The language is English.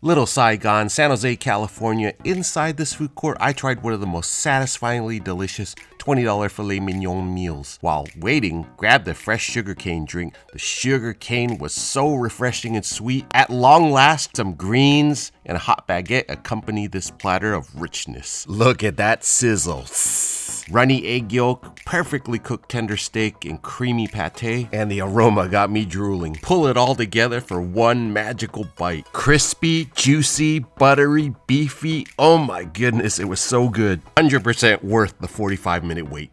Little Saigon, San Jose, California. Inside this food court, I tried one of the most satisfyingly delicious $20 filet mignon meals. While waiting, grabbed a fresh sugarcane drink. The sugarcane was so refreshing and sweet. At long last, some greens and a hot baguette accompany this platter of richness. Look at that sizzle. Runny egg yolk, perfectly cooked tender steak, and creamy pate, and the aroma got me drooling. Pull it all together for one magical bite. Crispy, juicy, buttery, beefy. Oh my goodness, it was so good. 100% worth the 45-minute wait.